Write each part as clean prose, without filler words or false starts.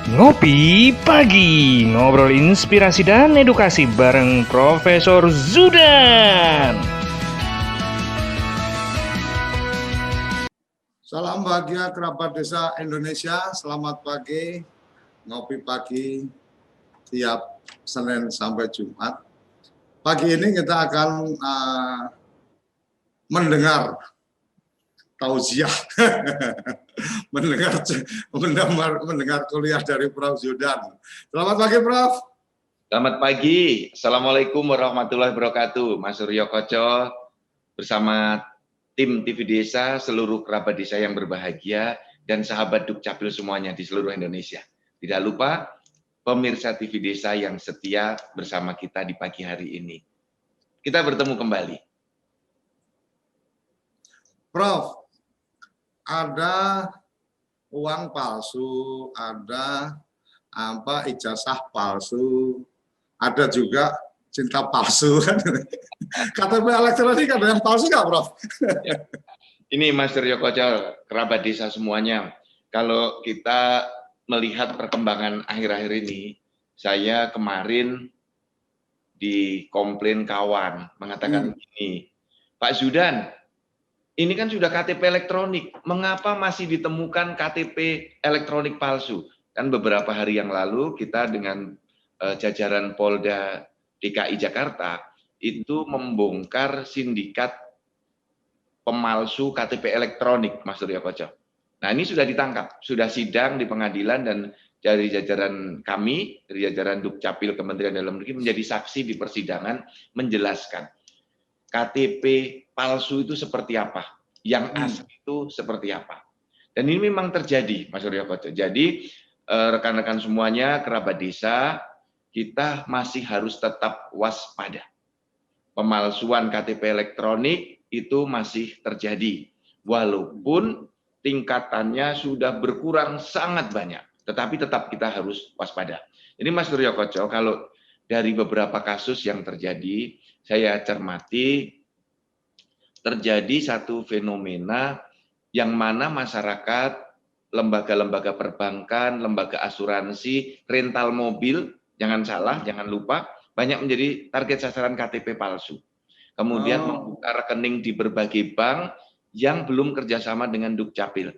Ngopi Pagi, ngobrol inspirasi dan edukasi bareng Profesor Zudan. Salam bahagia kerabat desa Indonesia, selamat pagi, ngopi pagi tiap Senin sampai Jumat. Pagi ini kita akan mendengar tausiah, mendengar kuliah dari Prof. Zudan. Selamat pagi, Prof. Selamat pagi, Assalamualaikum warahmatullahi wabarakatuh. Mas Suryo Koco bersama tim TV Desa, seluruh kerabat desa yang berbahagia, dan sahabat Dukcapil semuanya di seluruh Indonesia. Tidak lupa pemirsa TV Desa yang setia bersama kita di pagi hari ini. Kita bertemu kembali. Prof, ada uang palsu, ada ijazah palsu, ada juga cinta palsu. KTP elektronik ada yang palsu nggak, Prof? Ya. Ini Mas Suryo Koco, kerabat desa semuanya. Kalau kita melihat perkembangan akhir-akhir ini, saya kemarin dikomplain kawan mengatakan begini, Pak Zudan, ini kan sudah KTP elektronik, mengapa masih ditemukan KTP elektronik palsu? Kan beberapa hari yang lalu kita dengan jajaran Polda DKI Jakarta itu membongkar sindikat pemalsu KTP elektronik, Mas Suryo Koco. Nah, ini sudah ditangkap, sudah sidang di pengadilan, dan dari jajaran kami, dari jajaran Dukcapil Kementerian Dalam Negeri menjadi saksi di persidangan menjelaskan KTP palsu itu seperti apa, yang asli itu seperti apa. Dan ini memang terjadi, Mas Suryo Koco. Jadi rekan-rekan semuanya, kerabat desa, kita masih harus tetap waspada. Pemalsuan KTP elektronik itu masih terjadi, walaupun tingkatannya sudah berkurang sangat banyak, tetapi tetap kita harus waspada. Jadi Mas Suryo Koco, kalau dari beberapa kasus yang terjadi, saya cermati terjadi satu fenomena yang mana masyarakat, lembaga-lembaga perbankan, lembaga asuransi, rental mobil, jangan salah, jangan lupa, banyak menjadi target sasaran KTP palsu. Kemudian membuka rekening di berbagai bank yang belum kerjasama dengan Dukcapil.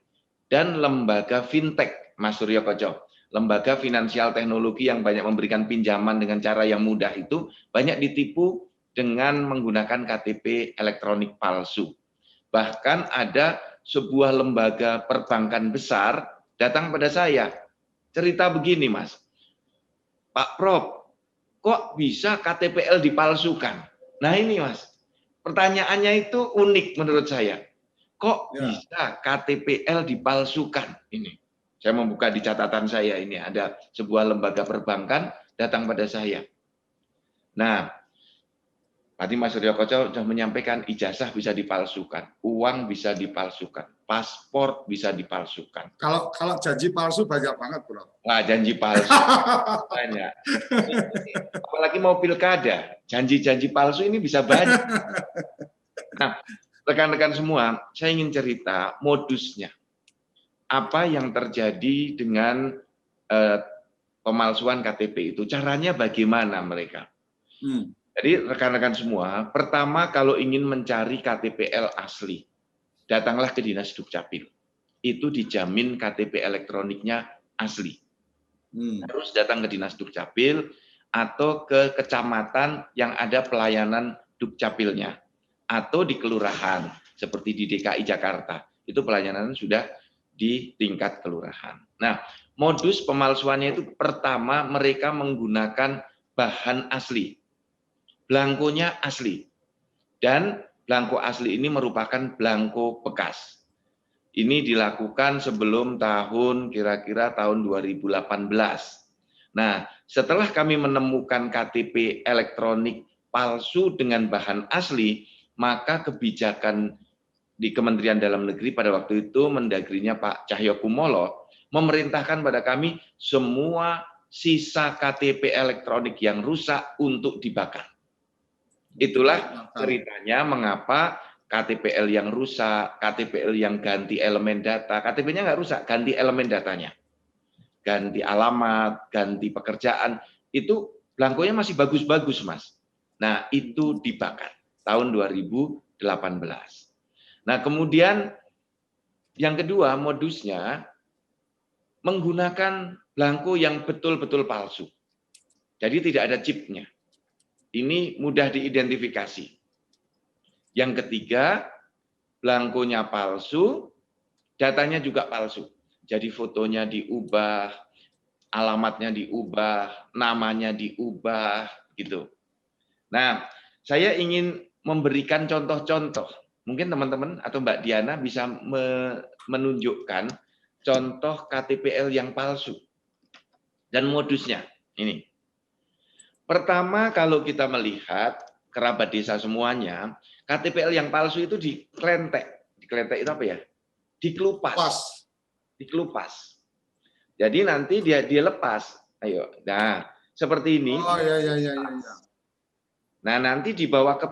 Dan lembaga fintech, Mas Suryo Koco, lembaga finansial teknologi yang banyak memberikan pinjaman dengan cara yang mudah itu, banyak ditipu dengan menggunakan KTP elektronik palsu. Bahkan ada sebuah lembaga perbankan besar datang pada saya, cerita begini, Mas, Pak Prof, kok bisa KTPL dipalsukan? Nah ini, Mas, pertanyaannya itu unik menurut saya. Kok bisa KTPL dipalsukan? Ini, saya membuka di catatan saya, ini ada sebuah lembaga perbankan datang pada saya. Nah, tadi Mas Suryo Koco sudah menyampaikan ijazah bisa dipalsukan, uang bisa dipalsukan, paspor bisa dipalsukan. Kalau janji palsu banyak banget, Bro. Wah, janji palsu banyak. Apalagi mau pilkada, janji-janji palsu ini bisa banyak. Nah, rekan-rekan semua, saya ingin cerita modusnya. Apa yang terjadi dengan pemalsuan KTP itu? Caranya bagaimana mereka? Jadi rekan-rekan semua, pertama kalau ingin mencari KTPL asli, datanglah ke Dinas Dukcapil. Itu dijamin KTP elektroniknya asli. Terus datang ke Dinas Dukcapil atau ke kecamatan yang ada pelayanan Dukcapilnya. Atau di kelurahan, seperti di DKI Jakarta. Itu pelayanan sudah di tingkat kelurahan. Nah, modus pemalsuannya itu pertama mereka menggunakan bahan asli. Blankonya asli, dan blanko asli ini merupakan blanko bekas. Ini dilakukan sebelum kira-kira tahun 2018. Nah, setelah kami menemukan KTP elektronik palsu dengan bahan asli, maka kebijakan di Kementerian Dalam Negeri pada waktu itu, Mendagrinya Pak Cahyokumolo, memerintahkan pada kami semua sisa KTP elektronik yang rusak untuk dibakar. Itulah ceritanya mengapa KTPL yang rusak, KTPL yang ganti elemen data, KTP-nya nggak rusak, ganti elemen datanya. ganti alamat, ganti pekerjaan, itu belangkonya masih bagus-bagus, Mas. Nah, itu dibakar tahun 2018. Nah, kemudian yang kedua modusnya menggunakan belangko yang betul-betul palsu. Jadi tidak ada chipnya. Ini mudah diidentifikasi. Yang ketiga, belangkonya palsu, datanya juga palsu. Jadi fotonya diubah, alamatnya diubah, namanya diubah, gitu. Nah, saya ingin memberikan contoh-contoh. Mungkin teman-teman atau Mbak Diana bisa menunjukkan contoh KTPL yang palsu dan modusnya. Ini. Pertama, kalau kita melihat kerabat desa semuanya, KTPL yang palsu itu diklentek. Diklentek itu apa ya? Dikelupas. Dikelupas. Jadi nanti dia lepas. Ayo. Nah, seperti ini. Oh ya. Nah, nanti dibawa ke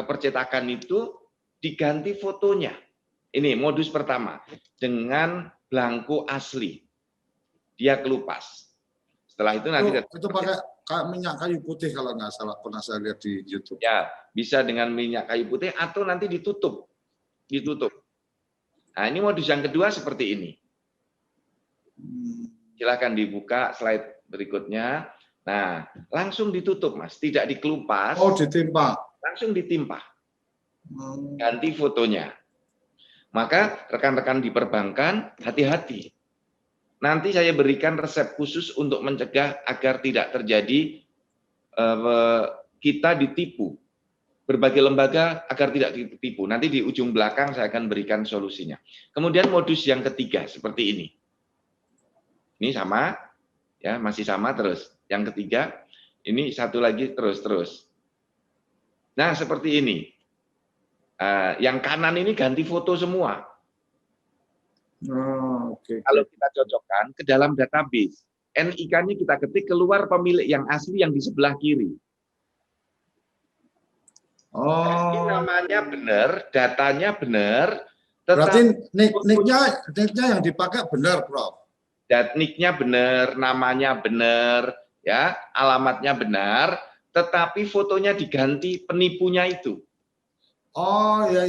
percetakan itu diganti fotonya. Ini modus pertama, dengan belangko asli. Dia kelupas. Setelah itu nanti itu pakai minyak kayu putih kalau nggak salah, pernah saya lihat di YouTube. Ya, bisa dengan minyak kayu putih atau nanti ditutup. Ditutup. Nah, ini modus yang kedua seperti ini. Silakan dibuka slide berikutnya. Nah, langsung ditutup, Mas. Tidak dikelupas. Oh, ditimpa. Langsung ditimpa. Ganti fotonya. Maka rekan-rekan di perbankan, hati-hati. Nanti saya berikan resep khusus untuk mencegah agar tidak terjadi kita ditipu. Berbagai lembaga agar tidak ditipu. Nanti di ujung belakang saya akan berikan solusinya. Kemudian modus yang ketiga, seperti ini. Ini sama, ya masih sama terus. Yang ketiga, ini satu lagi terus. Nah, seperti ini. Yang kanan ini ganti foto semua. Okay. Kalau kita cocokkan ke dalam database, NIK-nya kita ketik, keluar pemilik yang asli yang di sebelah kiri. Ini namanya benar, datanya benar. Berarti nick-nya yang dipakai benar, Prof. Nick-nya benar, namanya benar, ya, alamatnya benar, tetapi fotonya diganti penipunya itu. Oh ya.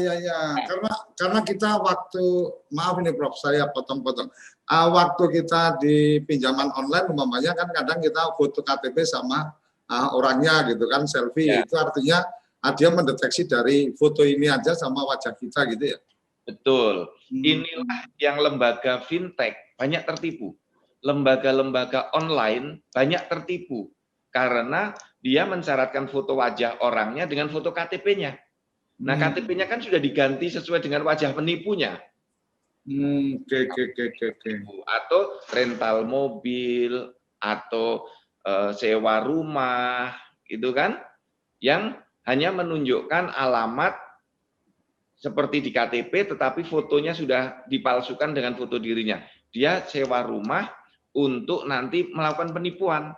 Karena kita waktu, maaf ini Prof, saya potong-potong. Waktu kita di pinjaman online, umpamanya kan kadang kita foto KTP sama orangnya gitu kan, selfie. Ya. Itu artinya dia mendeteksi dari foto ini aja sama wajah kita gitu ya. Betul. Inilah yang lembaga fintech banyak tertipu. Lembaga-lembaga online banyak tertipu karena dia mensyaratkan foto wajah orangnya dengan foto KTP-nya. Nah, KTP-nya kan sudah diganti sesuai dengan wajah penipunya. Oke. Atau rental mobil, atau sewa rumah, gitu kan? Yang hanya menunjukkan alamat seperti di KTP, tetapi fotonya sudah dipalsukan dengan foto dirinya. Dia sewa rumah untuk nanti melakukan penipuan.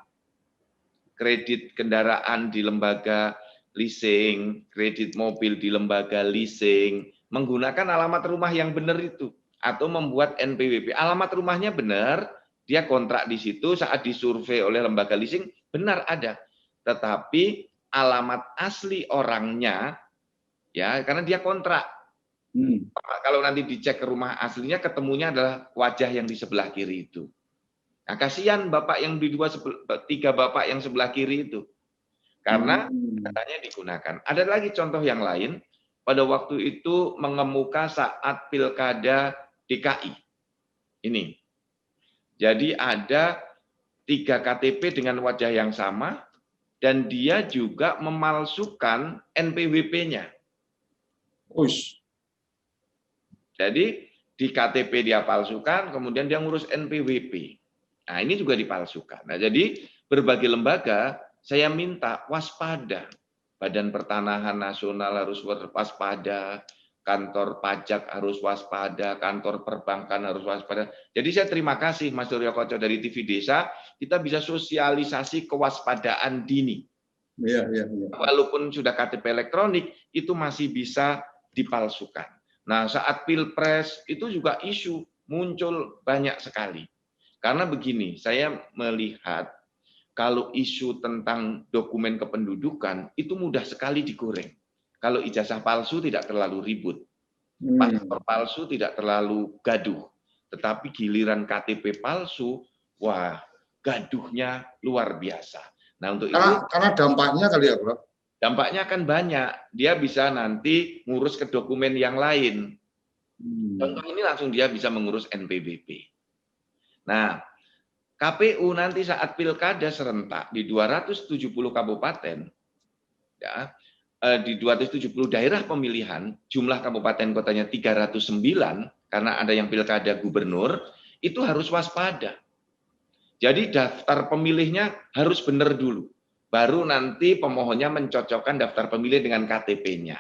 Kredit kendaraan di lembaga leasing, kredit mobil di lembaga leasing, menggunakan alamat rumah yang benar itu, atau membuat NPWP. Alamat rumahnya benar, dia kontrak di situ, saat disurvei oleh lembaga leasing, benar ada. Tetapi alamat asli orangnya, ya karena dia kontrak. Kalau nanti dicek ke rumah aslinya, ketemunya adalah wajah yang di sebelah kiri itu. Nah, kasihan bapak yang di tiga bapak yang sebelah kiri itu. Karena datanya digunakan. Ada lagi contoh yang lain, pada waktu itu mengemuka saat pilkada DKI. Ini. Jadi ada 3 KTP dengan wajah yang sama, dan dia juga memalsukan NPWP-nya. Jadi di KTP dia palsukan, kemudian dia ngurus NPWP. Nah, ini juga dipalsukan. Nah, jadi berbagai lembaga saya minta waspada. Badan Pertanahan Nasional harus waspada, kantor pajak harus waspada, kantor perbankan harus waspada. Jadi saya terima kasih Mas Suryo Koco dari TV Desa, kita bisa sosialisasi kewaspadaan dini. Iya. Walaupun sudah KTP elektronik, itu masih bisa dipalsukan. Nah, saat Pilpres itu juga isu muncul banyak sekali. Karena begini, saya melihat kalau isu tentang dokumen kependudukan itu mudah sekali digoreng. Kalau ijazah palsu tidak terlalu ribut, paspor palsu tidak terlalu gaduh. Tetapi giliran KTP palsu, wah, gaduhnya luar biasa. Nah, untuk itu Karena dampaknya kali ya, Bro. dampaknya akan banyak. Dia bisa nanti ngurus ke dokumen yang lain. Contoh ini langsung dia bisa mengurus NPWP. Nah, KPU nanti saat pilkada serentak di 270 kabupaten, ya, di 270 daerah pemilihan, jumlah kabupaten kotanya 309, karena ada yang pilkada gubernur, itu harus waspada. Jadi daftar pemilihnya harus benar dulu. Baru nanti pemohonnya mencocokkan daftar pemilih dengan KTP-nya.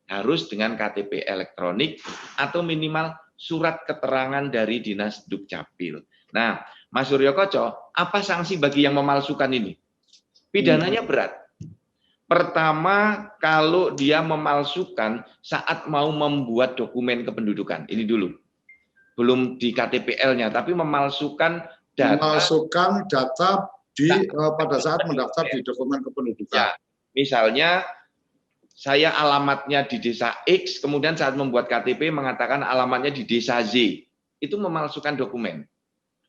Harus dengan KTP elektronik atau minimal surat keterangan dari Dinas Dukcapil. Nah, Mas Suryo Koco, apa sanksi bagi yang memalsukan ini? Pidananya berat. Pertama, kalau dia memalsukan saat mau membuat dokumen kependudukan. Ini dulu. Belum di KTPL-nya, tapi memalsukan data pada saat mendaftar di dokumen kependudukan. Ya, misalnya saya alamatnya di desa X, kemudian saat membuat KTP mengatakan alamatnya di desa Z. Itu memalsukan dokumen.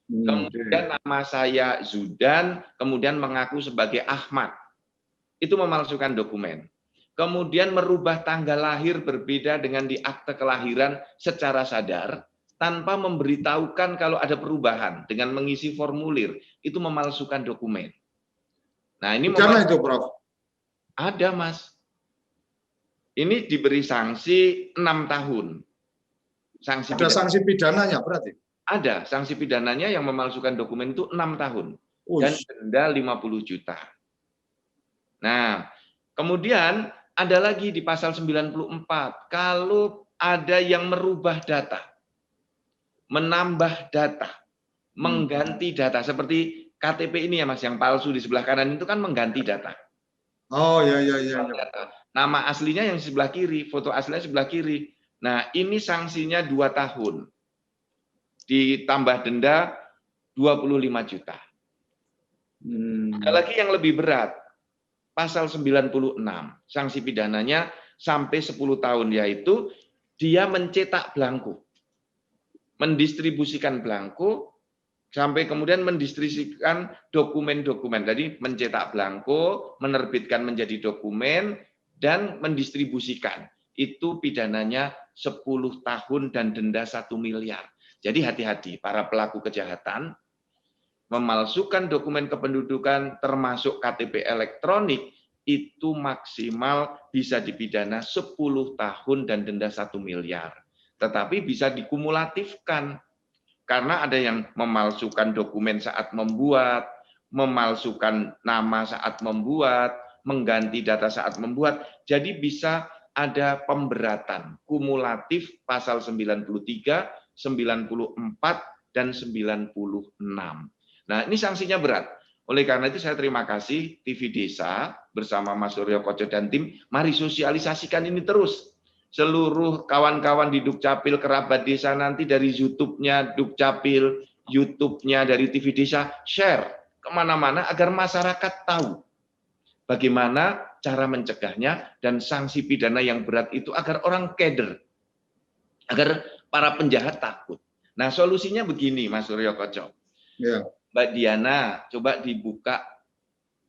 Kemudian nama saya Zudan, kemudian mengaku sebagai Ahmad. Itu memalsukan dokumen. Kemudian merubah tanggal lahir berbeda dengan di akte kelahiran secara sadar, tanpa memberitahukan kalau ada perubahan dengan mengisi formulir, itu memalsukan dokumen. Nah, ini Pidana itu, Prof. Ada, Mas. Ini diberi sanksi 6 tahun. Ada sanksi pidananya berarti? Ada, sanksi pidananya yang memalsukan dokumen itu 6 tahun. Dan denda 50 juta. Nah, kemudian ada lagi di pasal 94, kalau ada yang merubah data, menambah data, mengganti data, seperti KTP ini ya Mas, yang palsu di sebelah kanan itu kan mengganti data. Oh ya. Nama aslinya yang sebelah kiri, foto aslinya sebelah kiri. Nah, ini sanksinya 2 tahun. Ditambah denda 25 juta. Ada lagi yang lebih berat. Pasal 96, sanksi pidananya sampai 10 tahun, yaitu dia mencetak belangko. Mendistribusikan belangko, sampai kemudian mendistribusikan dokumen-dokumen. Jadi mencetak belangko, menerbitkan menjadi dokumen, dan mendistribusikan. Itu pidananya 10 tahun dan denda 1 miliar. Jadi hati-hati para pelaku kejahatan, memalsukan dokumen kependudukan termasuk KTP elektronik, itu maksimal bisa dipidana 10 tahun dan denda 1 miliar. Tetapi bisa dikumulatifkan. Karena ada yang memalsukan dokumen saat membuat, memalsukan nama saat membuat, mengganti data saat membuat. Jadi bisa ada pemberatan kumulatif pasal 93, 94, dan 96. Nah, ini sanksinya berat. Oleh karena itu saya terima kasih TV Desa bersama Mas Suryo Koco dan tim, mari sosialisasikan ini terus. Seluruh kawan-kawan di Dukcapil, kerabat desa nanti dari YouTube-nya Dukcapil, YouTube-nya dari TV Desa, share kemana-mana agar masyarakat tahu bagaimana cara mencegahnya dan sanksi pidana yang berat itu agar orang keder, agar para penjahat takut. Nah, solusinya begini, Mas Suryo Koco. Ya. Mbak Diana, coba dibuka,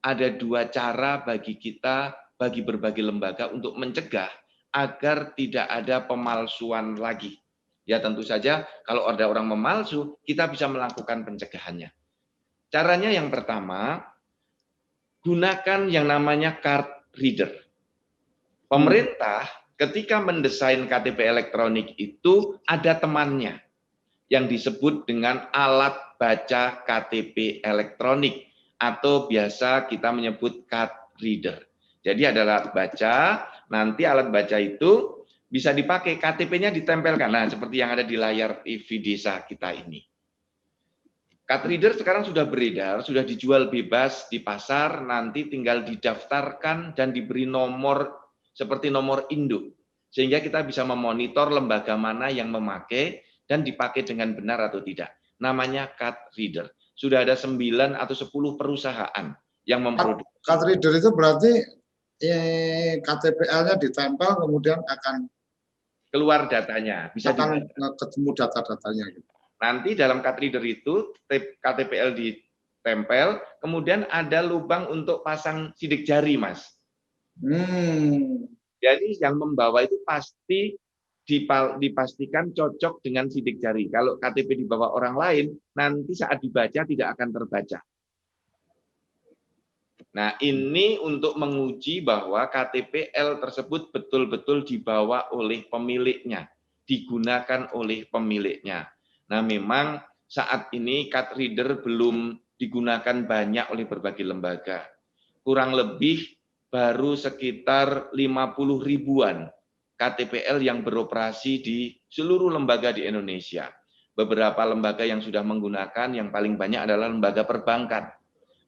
ada 2 cara bagi kita, bagi berbagai lembaga untuk mencegah agar tidak ada pemalsuan lagi. Ya tentu saja kalau ada orang memalsu, kita bisa melakukan pencegahannya. Caranya yang pertama, gunakan yang namanya card reader. Pemerintah ketika mendesain KTP elektronik itu ada temannya yang disebut dengan alat baca KTP elektronik atau biasa kita menyebut card reader. Jadi ada alat baca, nanti alat baca itu bisa dipakai, KTP-nya ditempelkan. Nah, seperti yang ada di layar TV Desa kita ini. Card reader sekarang sudah beredar, sudah dijual bebas di pasar, nanti tinggal didaftarkan dan diberi nomor seperti nomor induk. Sehingga kita bisa memonitor lembaga mana yang memakai dan dipakai dengan benar atau tidak. namanya card reader. Sudah ada 9 atau 10 perusahaan yang memproduksi. Card reader itu berarti KTPL-nya ditempel kemudian akan Keluar datanya, bisa akan ketemu data-datanya gitu. Nanti dalam card reader itu KTPL ditempel, kemudian ada lubang untuk pasang sidik jari, Mas. Jadi yang membawa itu pasti dipastikan cocok dengan sidik jari. Kalau KTP dibawa orang lain, nanti saat dibaca tidak akan terbaca. Nah, ini untuk menguji bahwa KTPL tersebut betul-betul dibawa oleh pemiliknya, digunakan oleh pemiliknya. Nah, memang saat ini card reader belum digunakan banyak oleh berbagai lembaga. Kurang lebih baru sekitar 50 ribuan KTPL yang beroperasi di seluruh lembaga di Indonesia. Beberapa lembaga yang sudah menggunakan, yang paling banyak adalah lembaga perbankan,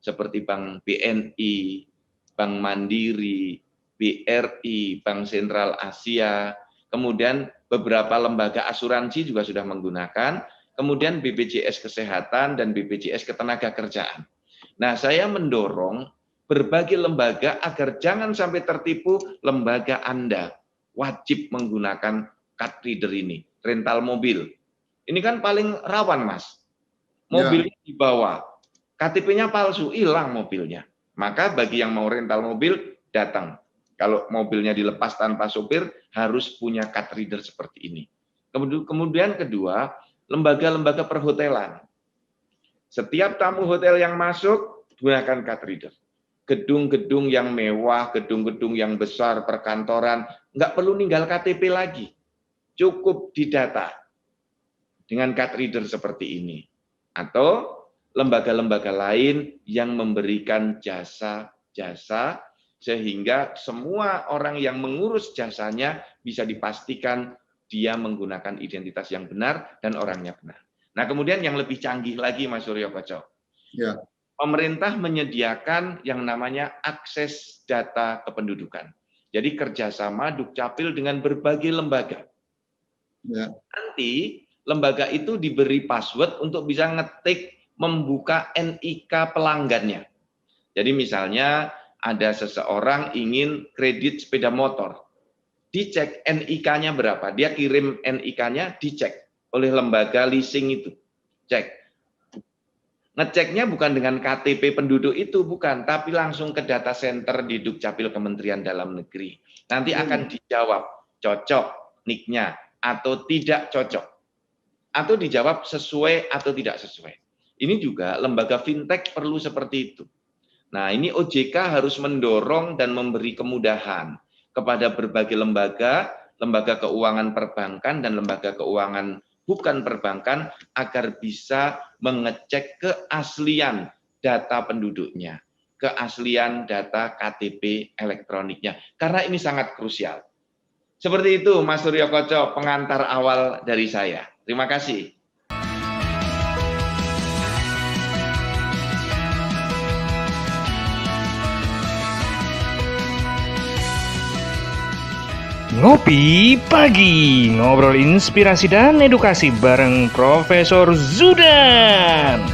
seperti Bank BNI, Bank Mandiri, BRI, Bank Sentral Asia, kemudian beberapa lembaga asuransi juga sudah menggunakan, kemudian BPJS Kesehatan dan BPJS Ketenagakerjaan. Nah, saya mendorong berbagai lembaga agar jangan sampai tertipu lembaga Anda wajib menggunakan card reader ini. Rental mobil. Ini kan paling rawan, Mas. Mobilnya dibawa, KTP-nya palsu, hilang mobilnya. Maka bagi yang mau rental mobil, datang. Kalau mobilnya dilepas tanpa sopir, harus punya card reader seperti ini. Kemudian kedua, lembaga-lembaga perhotelan. Setiap tamu hotel yang masuk, gunakan card reader. Gedung-gedung yang mewah, gedung-gedung yang besar, perkantoran, nggak perlu ninggal KTP lagi. Cukup didata dengan card reader seperti ini. Atau lembaga-lembaga lain yang memberikan jasa-jasa sehingga semua orang yang mengurus jasanya bisa dipastikan dia menggunakan identitas yang benar dan orangnya benar. Nah, kemudian yang lebih canggih lagi, Mas Suryo Koco. Ya. Pemerintah menyediakan yang namanya akses data kependudukan. Jadi kerjasama Dukcapil dengan berbagai lembaga. Ya. Nanti lembaga itu diberi password untuk bisa ngetik membuka NIK pelanggannya. Jadi misalnya ada seseorang ingin kredit sepeda motor, dicek NIK-nya berapa, dia kirim NIK-nya, dicek oleh lembaga leasing itu, cek. Ngeceknya bukan dengan KTP penduduk itu, bukan, tapi langsung ke data center di Dukcapil Kementerian Dalam Negeri. Nanti akan dijawab cocok NIK-nya atau tidak cocok, atau dijawab sesuai atau tidak sesuai. Ini juga lembaga fintech perlu seperti itu. Nah, ini OJK harus mendorong dan memberi kemudahan kepada berbagai lembaga, lembaga keuangan perbankan dan lembaga keuangan bukan perbankan agar bisa mengecek keaslian data penduduknya, keaslian data KTP elektroniknya. Karena ini sangat krusial. Seperti itu, Mas Suryo Koco, pengantar awal dari saya. Terima kasih. Ngopi Pagi, ngobrol inspirasi dan edukasi bareng Profesor Zudan.